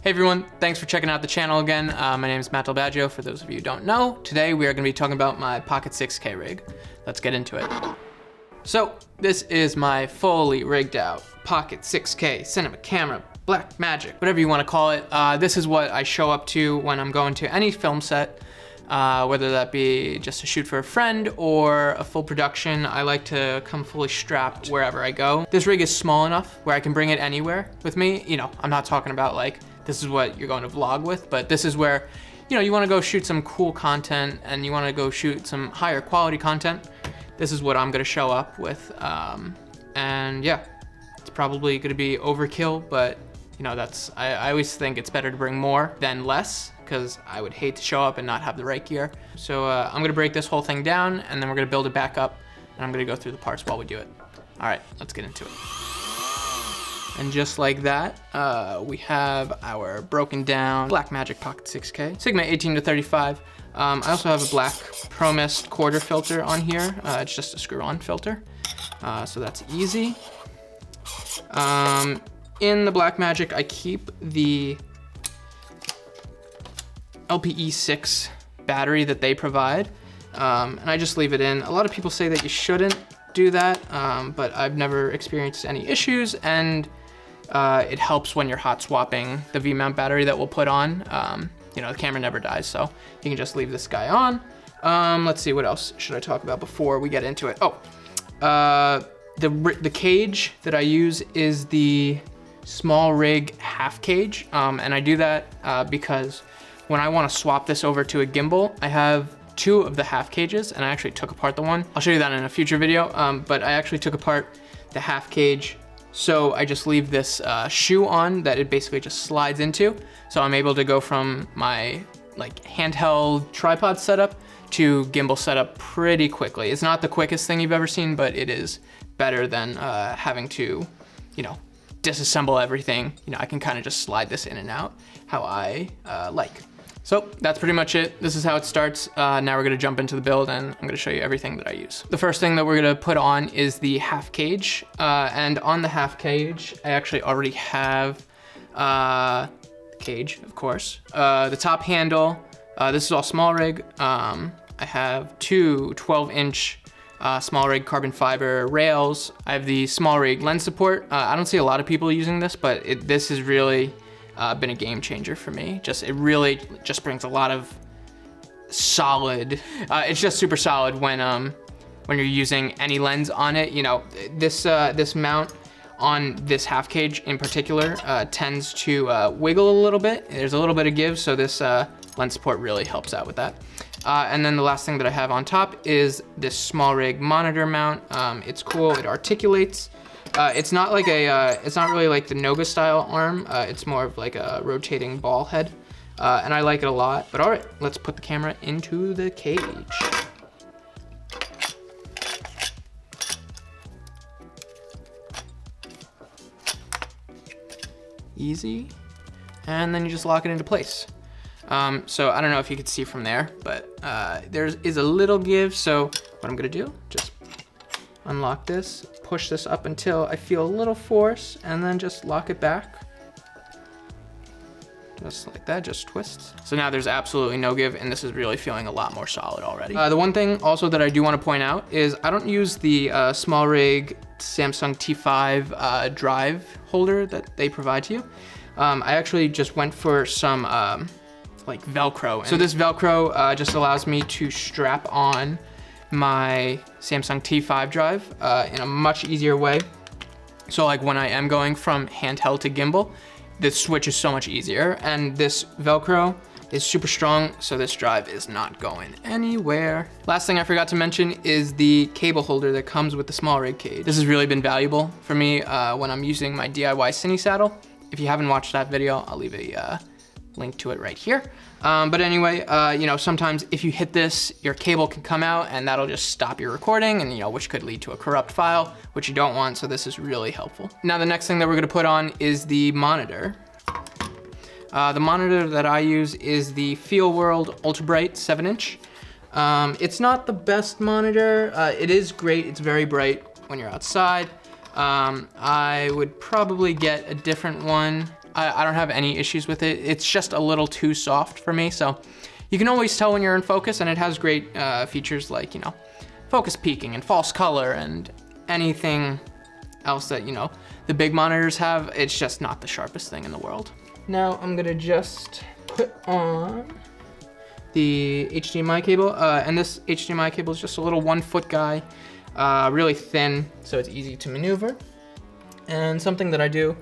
Hey everyone, thanks for checking out the channel again. My name is Matt Del Baggio, for those of you who don't know. Today we are going to be talking about my Pocket 6K rig. Let's get into it. So, this is my fully rigged out Pocket 6K cinema camera, Blackmagic, whatever you want to call it. This is what I show up to when I'm going to any film set, whether that be just a shoot for a friend or a full production. I like to come fully strapped wherever I go. This rig is small enough where I can bring it anywhere with me. You know, I'm not talking about like, this is what you're going to vlog with, but this is where, you know, you want to go shoot some cool content and you want to go shoot some higher quality content. This is what I'm going to show up with. And yeah, it's probably going to be overkill, but you know, I always think it's better to bring more than less, because I would hate to show up and not have the right gear. So I'm going to break this whole thing down and then we're going to build it back up, and I'm going to go through the parts while we do it. All right, let's get into it. And just like that, we have our broken down Blackmagic Pocket 6K, Sigma 18 to 35. I also have a black Pro Mist quarter filter on here. It's just a screw-on filter, so that's easy. In the Blackmagic, I keep the LPE6 battery that they provide, and I just leave it in. A lot of people say that you shouldn't do that, but I've never experienced any issues, and it helps when you're hot swapping the V-mount battery that we'll put on. You know, the camera never dies, so you can just leave this guy on. Let's see, what else should I talk about before we get into it? Oh, the cage that I use is the small rig half cage, and I do that because when I want to swap this over to a gimbal, I have two of the half cages, and I actually took apart the one. I'll show you that in a future video, but I actually took apart the half cage, so I just leave this shoe on that it basically just slides into. So I'm able to go from my like handheld tripod setup to gimbal setup pretty quickly. It's not the quickest thing you've ever seen, but it is better than having to, you know, disassemble everything. You know, I can kind of just slide this in and out how I like. So that's pretty much it. This is how it starts. Now we're gonna jump into the build and I'm gonna show you everything that I use. The first thing that we're gonna put on is the half cage. And on the half cage, I actually already have the cage, of course. The top handle, this is all small rig. I have two 12-inch small rig carbon fiber rails. I have the small rig lens support. I don't see a lot of people using this, but this has really been a game changer for me. It really just brings a lot of solid. It's just super solid when you're using any lens on it. You know, this mount on this half cage in particular tends to wiggle a little bit. There's a little bit of give, so this lens support really helps out with that. And then the last thing that I have on top is this small rig monitor mount. It's cool, it articulates. It's not like it's not really like the Noga style arm. It's more of like a rotating ball head. And I like it a lot. But all right, let's put the camera into the cage. Easy. And then you just lock it into place. So I don't know if you could see from there, but there is a little give. So what I'm gonna do, just unlock this, push this up until I feel a little force, and then just lock it back. Just like that, just twists. So now there's absolutely no give, and this is really feeling a lot more solid already. The one thing also that I do want to point out is I don't use the small rig Samsung T5 drive holder that they provide to you. I actually just went for some like Velcro. So this Velcro just allows me to strap on my Samsung T5 drive in a much easier way. So like when I am going from handheld to gimbal, this switch is so much easier, and this Velcro is super strong, so this drive is not going anywhere. Last thing I forgot to mention is the cable holder that comes with the small rig cage. This has really been valuable for me when I'm using my DIY Cine saddle. If you haven't watched that video, I'll leave a link to it right here. But anyway, you know, sometimes if you hit this, your cable can come out and that'll just stop your recording, and you know, which could lead to a corrupt file, which you don't want. So this is really helpful. Now, the next thing that we're gonna put on is the monitor. The monitor that I use is the Feel World Ultra Bright 7-inch. It's not the best monitor. It is great, it's very bright when you're outside. I would probably get a different one I don't have any issues with it. It's just a little too soft for me, so you can always tell when you're in focus, and it has great features like, you know, focus peaking and false color and anything else that, you know, the big monitors have. It's just not the sharpest thing in the world. Now I'm gonna just put on the HDMI cable, and this HDMI cable is just a little 1 foot guy, really thin, so it's easy to maneuver. And something that I do,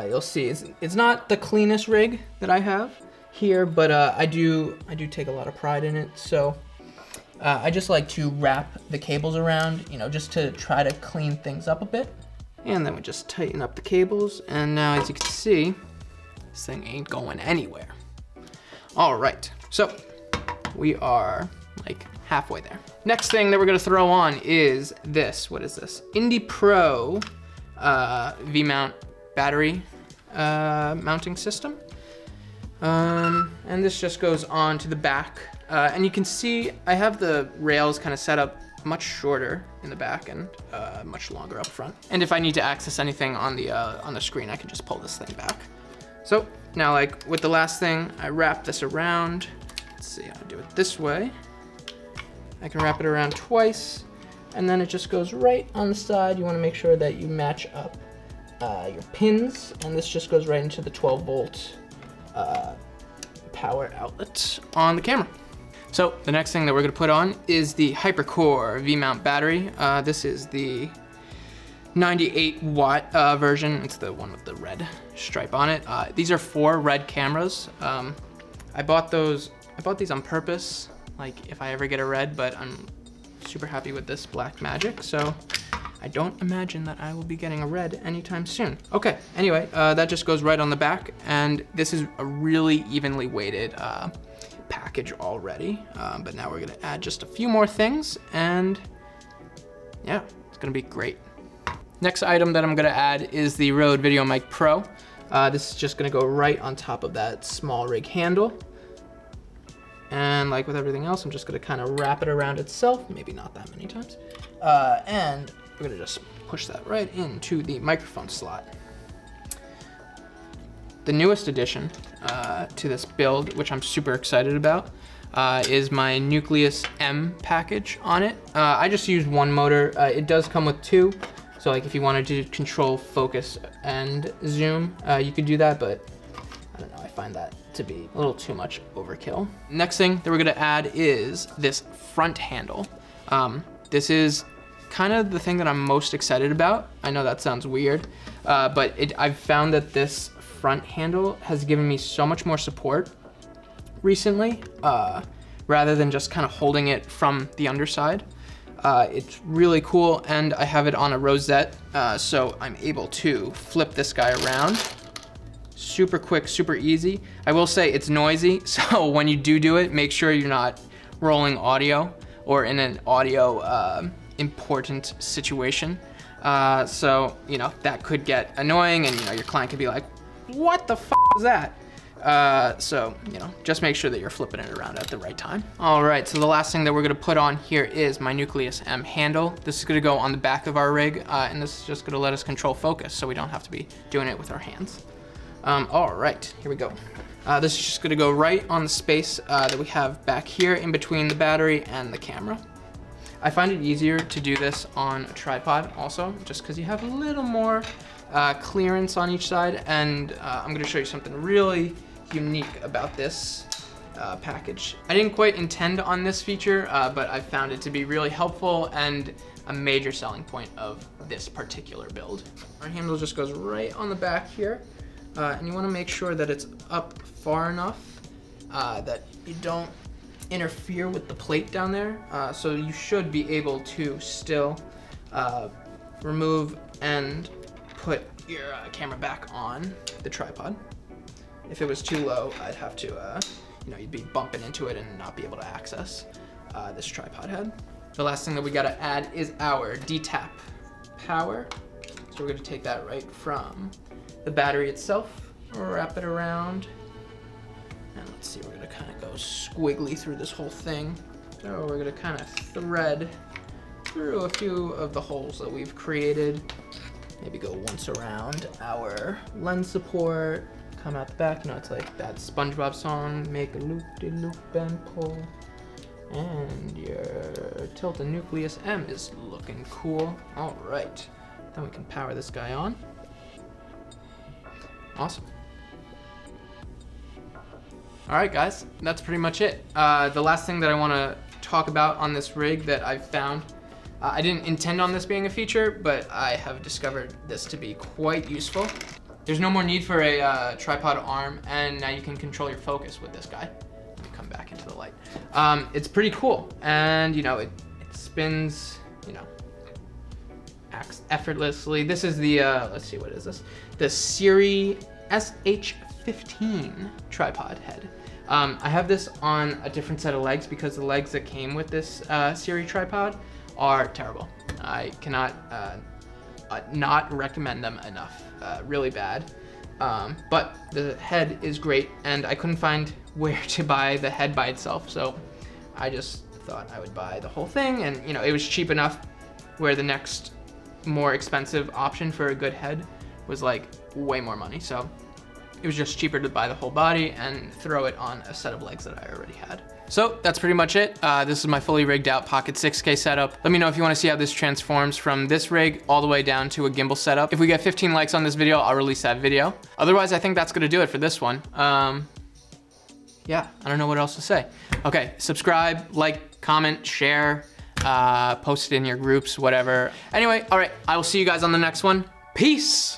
you'll see, it's not the cleanest rig that I have here, but I do take a lot of pride in it. So I just like to wrap the cables around, you know, just to try to clean things up a bit. And then we just tighten up the cables, and now as you can see, this thing ain't going anywhere. All right, so we are like halfway there. Next thing that we're gonna throw on is this. What is this? Indie Pro V-mount battery mounting system. And this just goes on to the back. And you can see I have the rails kind of set up much shorter in the back and much longer up front. And if I need to access anything on the screen, I can just pull this thing back. So now, like with the last thing, I wrap this around. Let's see, I'll do it this way. I can wrap it around twice, and then it just goes right on the side. You want to make sure that you match up your pins, and this just goes right into the 12 volt power outlet on the camera. So the next thing that we're gonna put on is the HyperCore V-mount battery. This is the 98 watt version. It's the one with the red stripe on it. These are 4 red cameras. I bought these on purpose, like if I ever get a red, but I'm super happy with this black magic, so I don't imagine that I will be getting a red anytime soon. Okay, anyway, that just goes right on the back, and this is a really evenly weighted package already, but now we're gonna add just a few more things, and yeah, it's gonna be great. Next item that I'm gonna add is the Rode VideoMic Pro. This is just gonna go right on top of that small rig handle. And like with everything else, I'm just gonna kind of wrap it around itself, maybe not that many times. And we're gonna just push that right into the microphone slot. The newest addition to this build, which I'm super excited about, is my Nucleus M package on it. I just use one motor. It does come with 2. So like if you wanted to control focus and zoom, you could do that, but I don't know, I find that to be a little too much overkill. Next thing that we're gonna add is this front handle. This is kind of the thing that I'm most excited about. I know that sounds weird, but I've found that this front handle has given me so much more support recently, rather than just kind of holding it from the underside. It's really cool, and I have it on a rosette, so I'm able to flip this guy around. Super quick, super easy. I will say it's noisy, so when you do it, make sure you're not rolling audio or in an audio important situation. So, you know, that could get annoying, and, you know, your client could be like, what the f is that? So, you know, just make sure that you're flipping it around at the right time. All right, so the last thing that we're gonna put on here is my Nucleus M handle. This is gonna go on the back of our rig, and this is just gonna let us control focus, so we don't have to be doing it with our hands. All right, here we go. This is just gonna go right on the space that we have back here in between the battery and the camera. I find it easier to do this on a tripod also, just because you have a little more clearance on each side, and I'm gonna show you something really unique about this package. I didn't quite intend on this feature, but I found it to be really helpful and a major selling point of this particular build. Our handle just goes right on the back here, and you wanna make sure that it's up far enough that you don't interfere with the plate down there. So you should be able to still remove and put your camera back on the tripod. If it was too low, I'd have to, you know, you'd be bumping into it and not be able to access this tripod head. The last thing that we gotta add is our DTAP power. So we're gonna take that right from the battery itself, wrap it around, and let's see, we're gonna kind of go squiggly through this whole thing. So we're gonna kind of thread through a few of the holes that we've created. maybe go once around our lens support, come out the back. You know, it's like that SpongeBob song, make a loop-de-loop and pull. And your tilt and nucleus M is looking cool. All right, then we can power this guy on. Awesome. All right, guys, that's pretty much it. The last thing that I wanna talk about on this rig that I've found, I didn't intend on this being a feature, but I have discovered this to be quite useful. There's no more need for a tripod arm, and now you can control your focus with this guy. Let me come back into the light. It's pretty cool, and you know, it spins, you know, acts effortlessly. This is the, let's see, what is this? The Siri SH15 tripod head. I have this on a different set of legs because the legs that came with this Siri tripod are terrible. I cannot not recommend them enough. Really bad. But the head is great, and I couldn't find where to buy the head by itself, so I just thought I would buy the whole thing, and you know, it was cheap enough where the next more expensive option for a good head was like way more money. So it was just cheaper to buy the whole body and throw it on a set of legs that I already had. So that's pretty much it. This is my fully rigged out Pocket 6K setup. Let me know if you want to see how this transforms from this rig all the way down to a gimbal setup. If we get 15 likes on this video, I'll release that video. Otherwise, I think that's gonna do it for this one. Yeah, I don't know what else to say. Okay, subscribe, like, comment, share, post it in your groups, whatever. Anyway, all right, I will see you guys on the next one. Peace.